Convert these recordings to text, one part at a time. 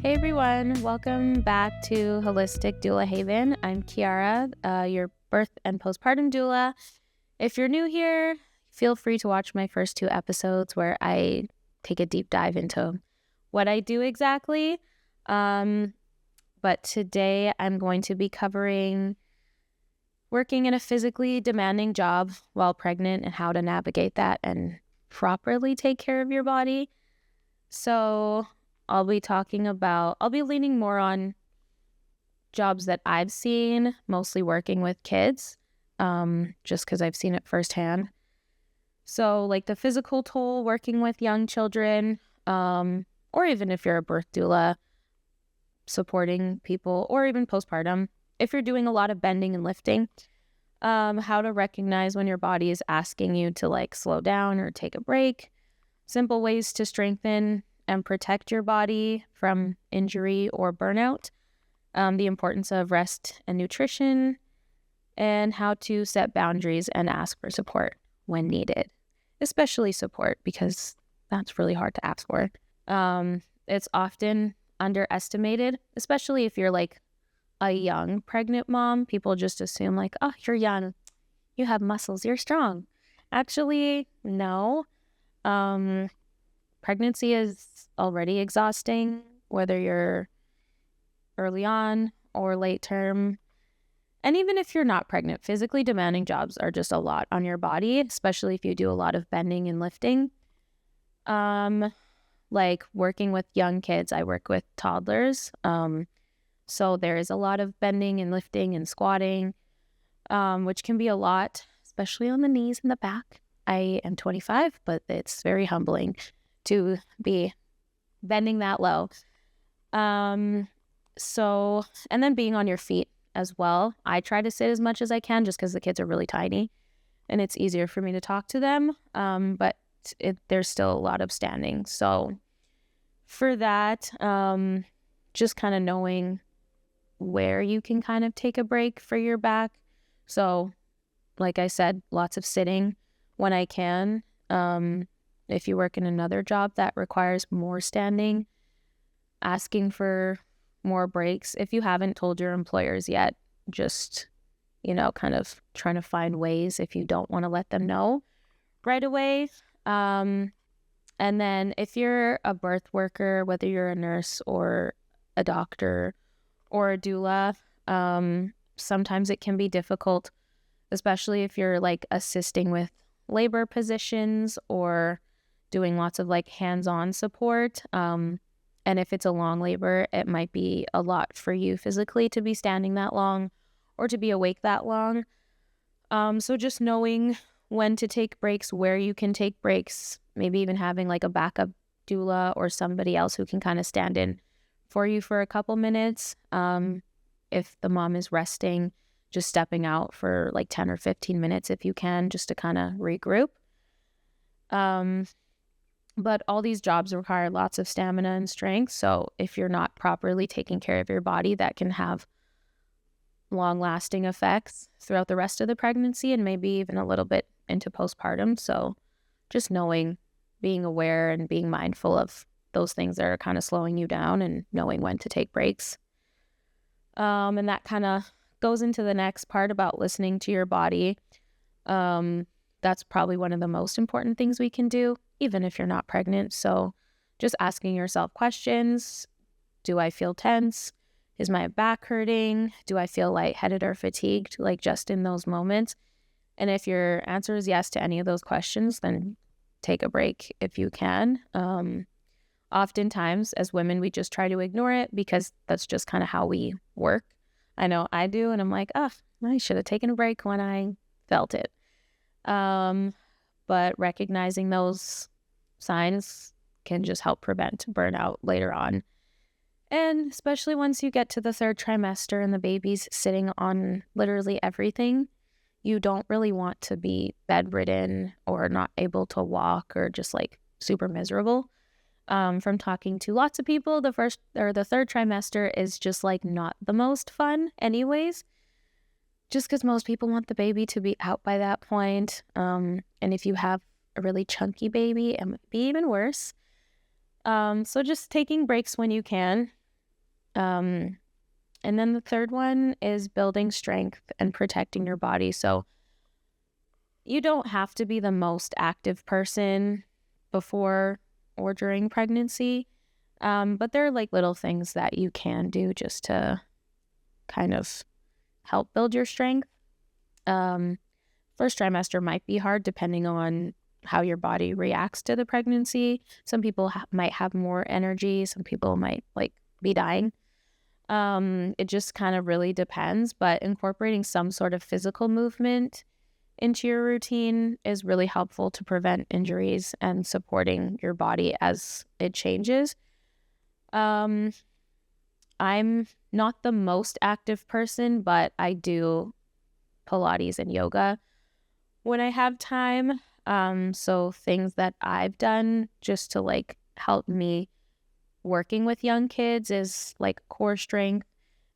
Hey everyone, welcome back to Holistic Doula Haven. I'm Kiara, your birth and postpartum doula. If you're new here, feel free to watch my first 2 episodes where I take a deep dive into what I do exactly. But today I'm going to be covering working in a physically demanding job while pregnant and how to navigate that and properly take care of your body. So I'll be leaning more on jobs that I've seen, mostly working with kids, just because I've seen it firsthand. So like the physical toll working with young children, or even if you're a birth doula, supporting people, or even postpartum, if you're doing a lot of bending and lifting, how to recognize when your body is asking you to like slow down or take a break, simple ways to strengthen and protect your body from injury or burnout, the importance of rest and nutrition, and how to set boundaries and ask for support when needed, especially support because that's really hard to ask for. It's often underestimated, especially if you're like a young pregnant mom. People just assume like, oh, you're young, you have muscles, you're strong. Actually, no. Pregnancy is already exhausting, whether you're early on or late term. And even if you're not pregnant, physically demanding jobs are just a lot on your body, especially if you do a lot of bending and lifting. Like working with young kids, I work with toddlers. So there is a lot of bending and lifting and squatting, which can be a lot, especially on the knees and the back. I am 25, but it's very humbling to be bending that low. And then being on your feet as well. I try to sit as much as I can just because the kids are really tiny and it's easier for me to talk to them. But there's still a lot of standing. So for that, just kind of knowing where you can kind of take a break for your back. So like I said, lots of sitting when I can. If you work in another job that requires more standing, asking for more breaks. If you haven't told your employers yet, just, kind of trying to find ways if you don't want to let them know right away. And then if you're a birth worker, whether you're a nurse or a doctor or a doula, sometimes it can be difficult, especially if you're like assisting with labor positions or doing lots of like hands-on support. And if it's a long labor, it might be a lot for you physically to be standing that long or to be awake that long. So just knowing when to take breaks, where you can take breaks, maybe even having like a backup doula or somebody else who can kind of stand in for you for a couple minutes. If the mom is resting, just stepping out for like 10 or 15 minutes if you can, just to kind of regroup. But all these jobs require lots of stamina and strength. So if you're not properly taking care of your body, that can have long-lasting effects throughout the rest of the pregnancy and maybe even a little bit into postpartum. So just knowing, being aware and being mindful of those things that are kind of slowing you down and knowing when to take breaks. And that kind of goes into the next part about listening to your body. That's probably one of the most important things we can do, even if you're not pregnant. So just asking yourself questions. Do I feel tense? Is my back hurting? Do I feel lightheaded or fatigued, like just in those moments? And if your answer is yes to any of those questions, then take a break if you can. Oftentimes, as women, we just try to ignore it because that's just kind of how we work. I know I do, and I'm like, oh, I should have taken a break when I felt it. But recognizing those signs can just help prevent burnout later on. And especially once you get to the 3rd trimester and the baby's sitting on literally everything, you don't really want to be bedridden or not able to walk or just like super miserable. From talking to lots of people, the 1st or the 3rd trimester is just like not the most fun anyways, just because most people want the baby to be out by that point. And if you have a really chunky baby, it might be even worse. So just taking breaks when you can. And then the third one is building strength and protecting your body. So you don't have to be the most active person before or during pregnancy, but there are like little things that you can do just to kind of help build your strength. First trimester might be hard depending on how your body reacts to the pregnancy. Some people might have more energy. Some people might like be dying. It just kind of really depends, but incorporating some sort of physical movement into your routine is really helpful to prevent injuries and supporting your body as it changes. I'm not the most active person, but I do Pilates and yoga when I have time. So things that I've done just to like help me working with young kids is like core strength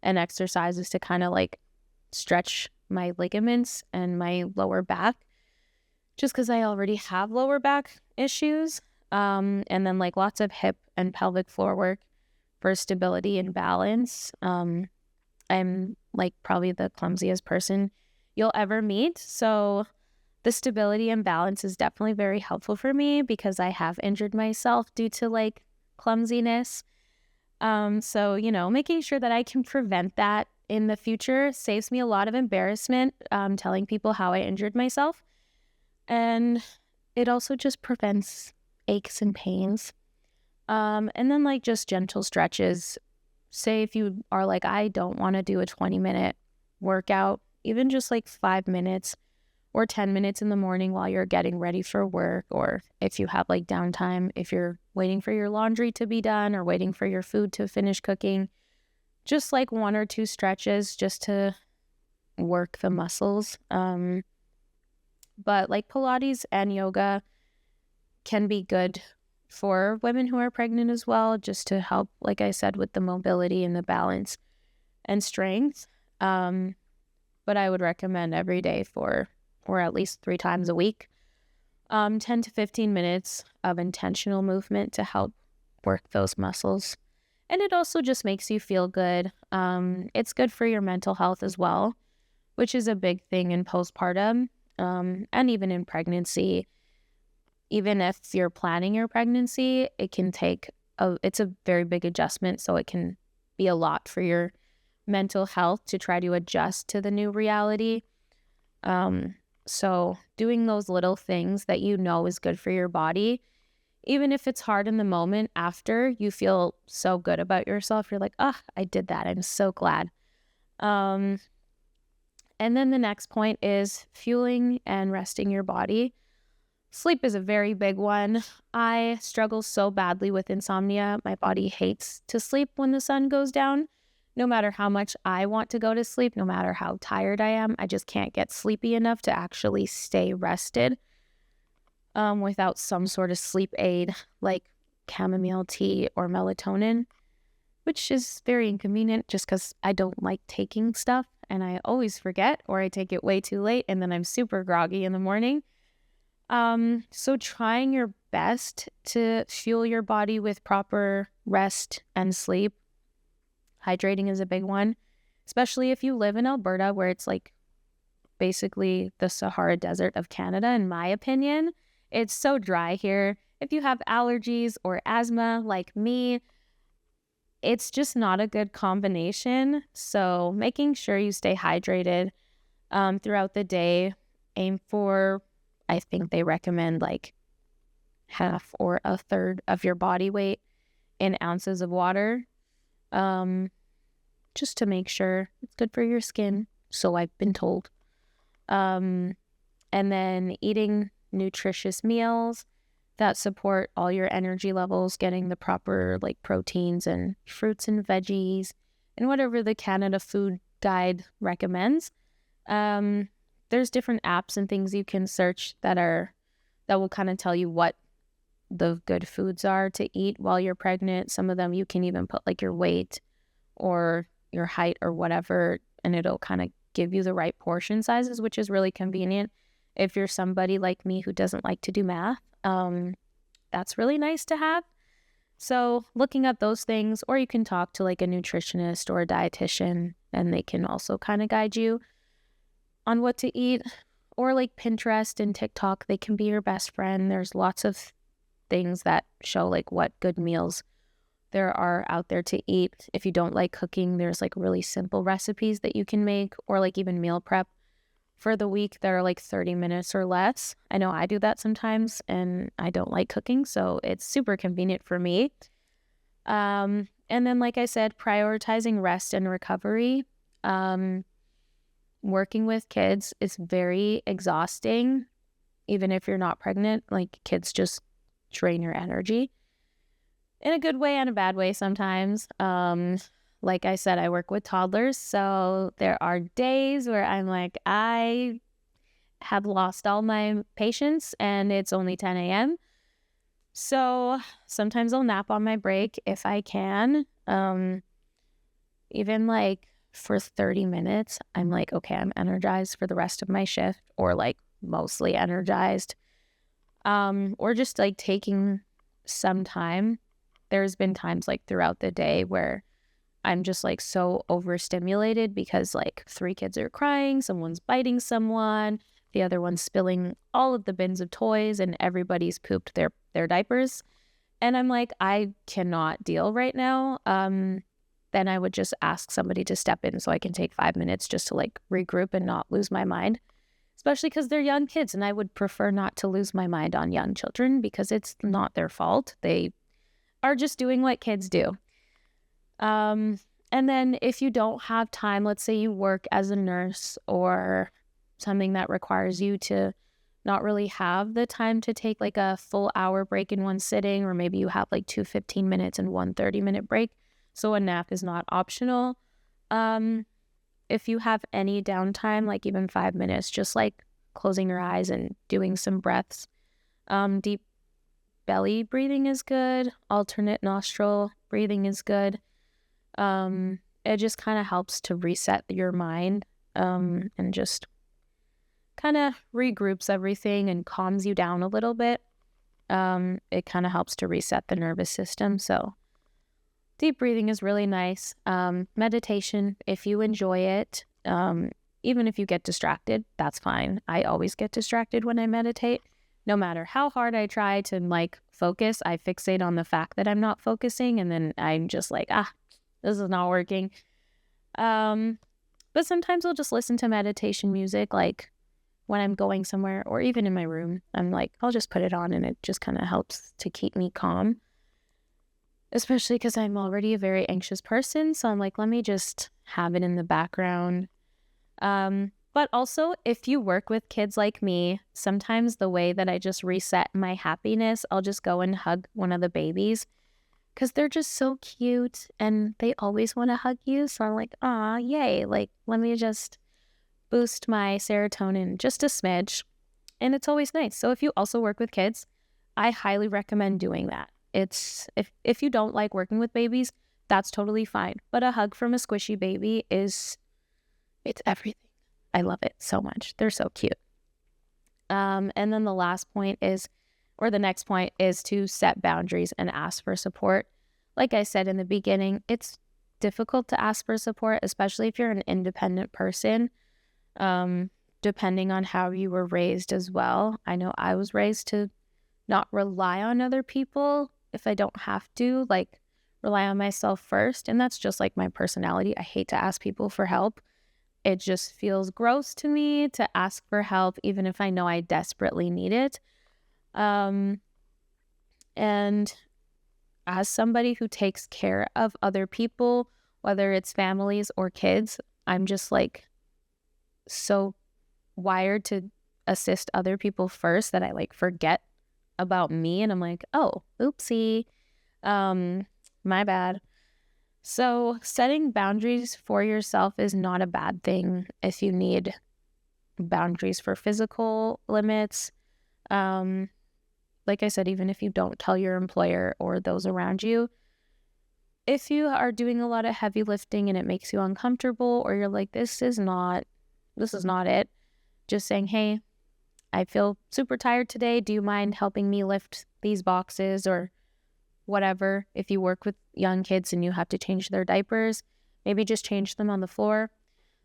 and exercises to kind of like stretch my ligaments and my lower back, just because I already have lower back issues. And then like lots of hip and pelvic floor work for stability and balance. I'm like probably the clumsiest person you'll ever meet. So the stability and balance is definitely very helpful for me because I have injured myself due to like clumsiness. So, making sure that I can prevent that in the future saves me a lot of embarrassment, telling people how I injured myself. And it also just prevents aches and pains. And then like just gentle stretches. Say if you are like, I don't want to do a 20-minute workout, even just like 5 minutes or 10 minutes in the morning while you're getting ready for work, or if you have like downtime, if you're waiting for your laundry to be done or waiting for your food to finish cooking, just like 1 or 2 stretches just to work the muscles. But like Pilates and yoga can be good for women who are pregnant as well, just to help, like I said, with the mobility and the balance and strength. But I would recommend every day or at least 3 times a week, 10 to 15 minutes of intentional movement to help work those muscles. And it also just makes you feel good. It's good for your mental health as well, which is a big thing in postpartum, and even in pregnancy. Even if you're planning your pregnancy, it's a very big adjustment. So it can be a lot for your mental health to try to adjust to the new reality. So doing those little things that is good for your body, even if it's hard in the moment, after you feel so good about yourself, you're like, I did that. I'm so glad. And then the next point is fueling and resting your body. Sleep is a very big one. I struggle so badly with insomnia. My body hates to sleep when the sun goes down. No matter how much I want to go to sleep, no matter how tired I am, I just can't get sleepy enough to actually stay rested without some sort of sleep aid like chamomile tea or melatonin, which is very inconvenient just because I don't like taking stuff and I always forget, or I take it way too late and then I'm super groggy in the morning. So trying your best to fuel your body with proper rest and sleep. Hydrating is a big one, especially if you live in Alberta, where it's like basically the Sahara Desert of Canada, in my opinion. It's so dry here. If you have allergies or asthma like me, it's just not a good combination. So making sure you stay hydrated throughout the day. Aim for, I think they recommend like half or a third of your body weight in ounces of water, just to make sure it's good for your skin. So I've been told. And then eating nutritious meals that support all your energy levels, getting the proper like proteins and fruits and veggies and whatever the Canada Food Guide recommends. There's different apps and things you can search that will kind of tell you what the good foods are to eat while you're pregnant. Some of them you can even put like your weight or your height or whatever, and it'll kind of give you the right portion sizes, which is really convenient if you're somebody like me who doesn't like to do math. That's really nice to have. So looking at those things, or you can talk to like a nutritionist or a dietitian, and they can also kind of guide you on what to eat. Or like Pinterest and TikTok, they can be your best friend. There's lots of things that show like what good meals there are out there to eat. If you don't like cooking, there's like really simple recipes that you can make, or like even meal prep for the week that are like 30 minutes or less. I know I do that sometimes, and I don't like cooking, so it's super convenient for me. And then, like I said, prioritizing rest and recovery. Working with kids is very exhausting, even if you're not pregnant. Like, kids just drain your energy in a good way and a bad way sometimes. Like I said, I work with toddlers, so there are days where I'm like, I have lost all my patience and it's only 10 a.m. So sometimes I'll nap on my break if I can. Even like for 30 minutes, I'm like, okay, I'm energized for the rest of my shift, or like mostly energized. Or just like taking some time. There's been times like throughout the day where I'm just like so overstimulated because like 3 kids are crying, someone's biting someone, the other one's spilling all of the bins of toys, and everybody's pooped their diapers. And I'm like, I cannot deal right now. Then I would just ask somebody to step in so I can take 5 minutes just to like regroup and not lose my mind, especially because they're young kids, and I would prefer not to lose my mind on young children because it's not their fault. They are just doing what kids do. And then if you don't have time, let's say you work as a nurse or something that requires you to not really have the time to take like a full hour break in one sitting, or maybe you have like 2 15 minutes and 1 30-minute break, so a nap is not optional. If you have any downtime, like even 5 minutes, just like closing your eyes and doing some breaths. Deep belly breathing is good. Alternate nostril breathing is good. It just kind of helps to reset your mind, and just kind of regroups everything and calms you down a little bit. It kind of helps to reset the nervous system. So deep breathing is really nice. Meditation, if you enjoy it, even if you get distracted, that's fine. I always get distracted when I meditate. No matter how hard I try to like focus, I fixate on the fact that I'm not focusing, and then I'm just like, this is not working. But sometimes I'll just listen to meditation music, like when I'm going somewhere or even in my room. I'm like, I'll just put it on, and it just kind of helps to keep me calm, especially because I'm already a very anxious person. So I'm like, let me just have it in the background. But also, if you work with kids like me, sometimes the way that I just reset my happiness, I'll just go and hug one of the babies because they're just so cute and they always want to hug you. So I'm like, yay. Like, let me just boost my serotonin just a smidge. And it's always nice. So if you also work with kids, I highly recommend doing that. It's if you don't like working with babies, that's totally fine. But a hug from a squishy baby it's everything. I love it so much. They're so cute. And then the next point is to set boundaries and ask for support. Like I said in the beginning, it's difficult to ask for support, especially if you're an independent person, depending on how you were raised as well. I know I was raised to not rely on other people if I don't have to, like rely on myself first. And that's just like my personality. I hate to ask people for help. It just feels gross to me to ask for help, even if I know I desperately need it. And as somebody who takes care of other people, whether it's families or kids, I'm just like so wired to assist other people first that I like forget about me, and I'm like, oh, oopsie, my bad. So setting boundaries for yourself is not a bad thing if you need boundaries for physical limits. Like I said, even if you don't tell your employer or those around you, if you are doing a lot of heavy lifting and it makes you uncomfortable, or you're like, this is not it, just saying, hey, I feel super tired today. Do you mind helping me lift these boxes? Or whatever. If you work with young kids and you have to change their diapers, maybe just change them on the floor.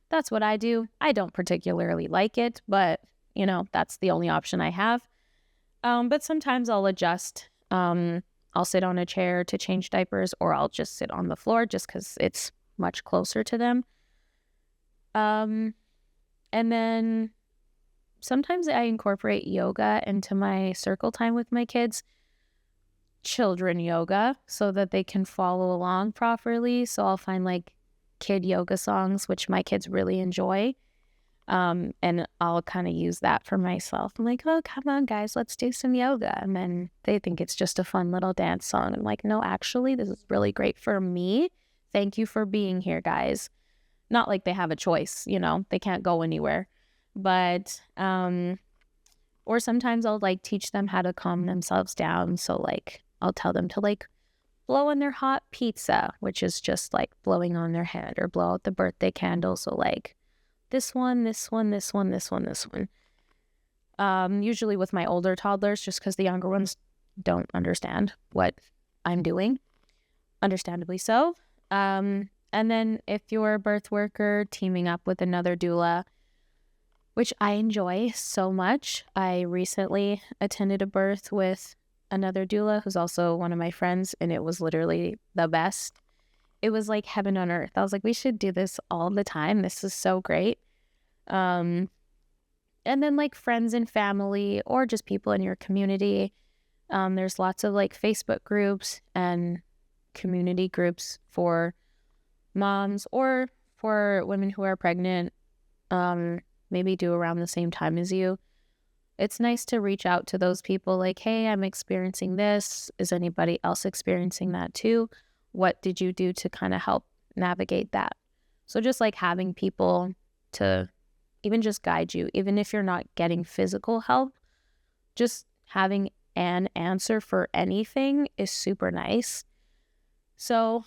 That's what I do. I don't particularly like it, but that's the only option I have. But sometimes I'll adjust. I'll sit on a chair to change diapers, or I'll just sit on the floor just because it's much closer to them. And then sometimes I incorporate yoga into my circle time with my kids, children yoga, so that they can follow along properly. So I'll find like kid yoga songs, which my kids really enjoy. And I'll kind of use that for myself. I'm like, oh, come on, guys, let's do some yoga. And then they think it's just a fun little dance song. I'm like, no, actually, this is really great for me. Thank you for being here, guys. Not like they have a choice, they can't go anywhere. But, or sometimes I'll like teach them how to calm themselves down. So like, I'll tell them to like blow on their hot pizza, which is just like blowing on their hand, or blow out the birthday candle. So like, this one, this one, this one, this one, this one. Usually with my older toddlers, just because the younger ones don't understand what I'm doing. Understandably so. And then if you're a birth worker, teaming up with another doula, which I enjoy so much. I recently attended a birth with another doula who's also one of my friends, and it was literally the best. It was like heaven on earth. I was like, we should do this all the time. This is so great. And then like friends and family, or just people in your community. There's lots of like Facebook groups and community groups for moms or for women who are pregnant, maybe due around the same time as you. It's nice to reach out to those people like, hey, I'm experiencing this. Is anybody else experiencing that too? What did you do to kind of help navigate that? So just like having people to even just guide you, even if you're not getting physical help, just having an answer for anything is super nice. So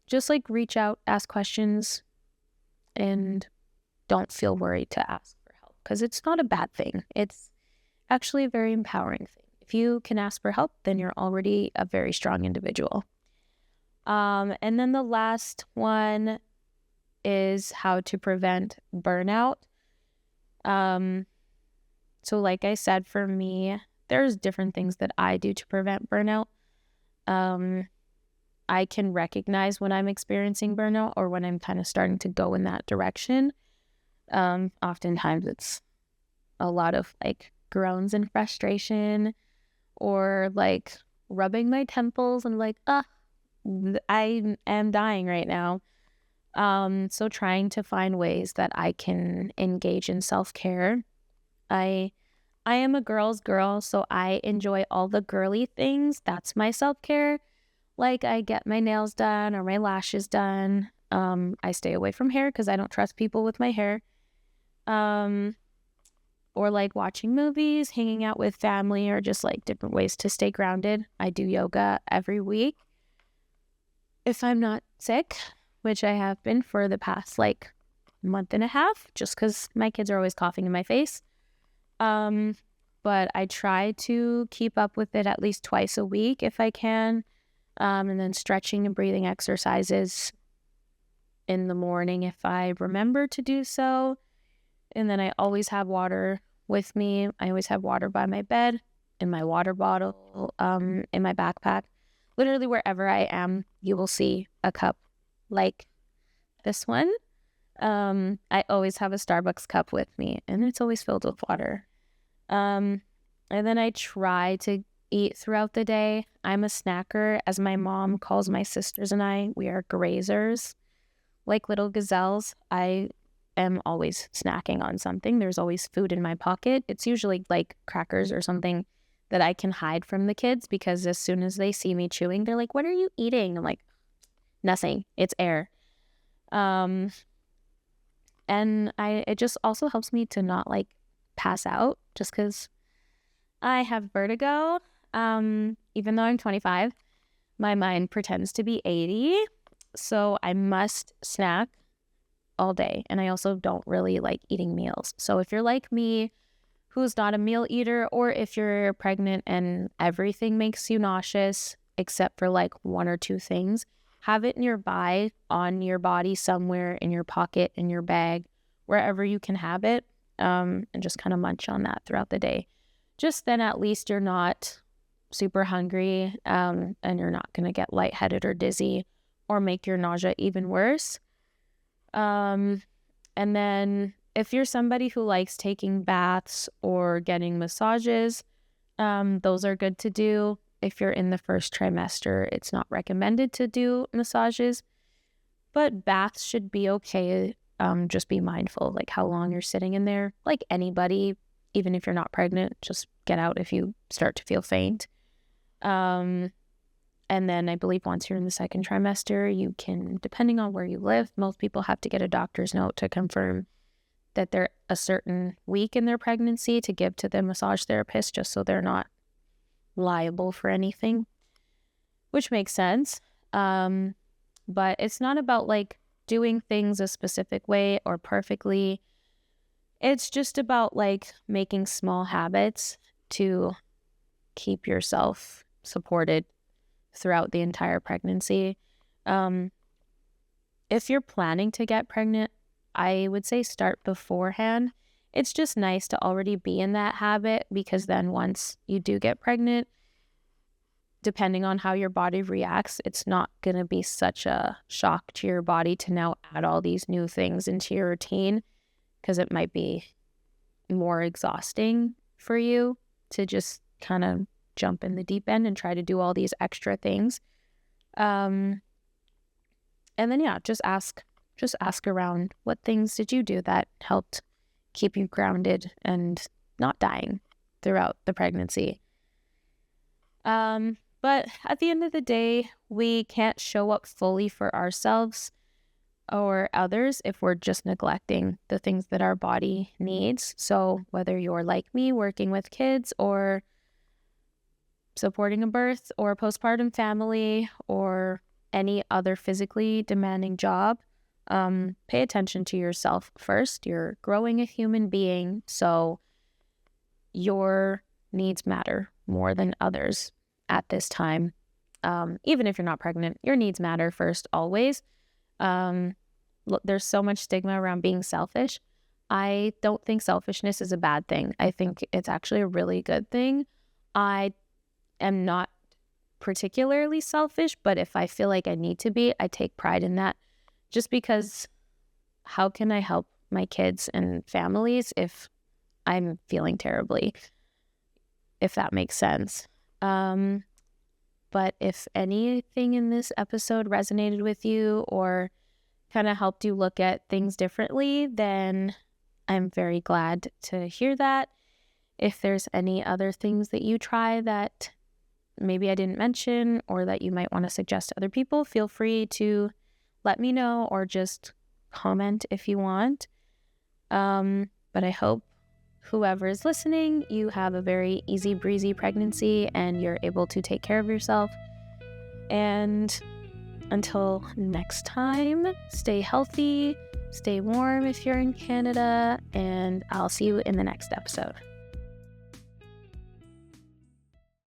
just like reach out, ask questions, and don't feel worried to ask for help, because it's not a bad thing. It's actually a very empowering thing. If you can ask for help, then you're already a very strong individual. And then the last one is how to prevent burnout. So like I said, for me, there's different things that I do to prevent burnout. I can recognize when I'm experiencing burnout or when I'm kind of starting to go in that direction. Oftentimes it's a lot of like groans and frustration, or like rubbing my temples and like, I am dying right now. So trying to find ways that I can engage in self-care. I am a girl's girl, so I enjoy all the girly things. That's my self-care. Like I get my nails done or my lashes done. I stay away from hair because I don't trust people with my hair. Or like watching movies, hanging out with family, or just like different ways to stay grounded. I do yoga every week if I'm not sick, which I have been for the past like month and a half, just because my kids are always coughing in my face. But I try to keep up with it at least twice a week if I can. And then stretching and breathing exercises in the morning if I remember to do so. And then I always have water with me. I always have water by my bed, in my water bottle, in my backpack. Literally wherever I am, you will see a cup like this one. I always have a Starbucks cup with me, and it's always filled with water. And then I try to eat throughout the day. I'm a snacker, as my mom calls my sisters and I. We are grazers, like little gazelles. I am always snacking on something. There's always food in my pocket. It's usually like crackers or something that I can hide from the kids, because as soon as they see me chewing, they're like, what are you eating? I'm like, nothing. It's air. And it just also helps me to not like pass out, just because I have vertigo. Even though I'm 25, my mind pretends to be 80. So I must snack all day. And I also don't really like eating meals. So if you're like me, who's not a meal eater, or if you're pregnant and everything makes you nauseous, except for like 1 or 2 things. Have it nearby on your body somewhere, in your pocket, in your bag, wherever you can have it, and just kind of munch on that throughout the day. Just then at least you're not super hungry, and you're not going to get lightheaded or dizzy or make your nausea even worse. And then if you're somebody who likes taking baths or getting massages, those are good to do. If you're in the first trimester, it's not recommended to do massages, but baths should be okay. Just be mindful, like how long you're sitting in there. Like anybody, even if you're not pregnant, just get out if you start to feel faint. And then I believe once you're in the second trimester, you can, depending on where you live, most people have to get a doctor's note to confirm that they're a certain week in their pregnancy to give to the massage therapist, just so they're not liable for anything, which makes sense. But it's not about like doing things a specific way or perfectly. It's just about like making small habits to keep yourself supported throughout the entire pregnancy. If you're planning to get pregnant, I would say start beforehand. It's just nice to already be in that habit, because then once you do get pregnant, depending on how your body reacts, it's not going to be such a shock to your body to now add all these new things into your routine, because it might be more exhausting for you to just kind of jump in the deep end and try to do all these extra things. And then, yeah, just ask around, what things did you do that helped keep you grounded and not dying throughout the pregnancy? But at the end of the day, we can't show up fully for ourselves or others if we're just neglecting the things that our body needs. So whether you're like me, working with kids, or supporting a birth or a postpartum family, or any other physically demanding job, pay attention to yourself first. You're growing a human being, so your needs matter more than others at this time. Even if you're not pregnant, your needs matter first, always. Look, there's so much stigma around being selfish. I don't think selfishness is a bad thing. I think it's actually a really good thing. I am not particularly selfish, but if I feel like I need to be, I take pride in that. Just because how can I help my kids and families if I'm feeling terribly, if that makes sense. But if anything in this episode resonated with you or kind of helped you look at things differently, then I'm very glad to hear that. If there's any other things that you try that maybe I didn't mention or that you might want to suggest to other people, feel free to let me know or just comment if you want. But I hope whoever is listening, you have a very easy breezy pregnancy and you're able to take care of yourself. And until next time, stay healthy, stay warm if you're in Canada, and I'll see you in the next episode.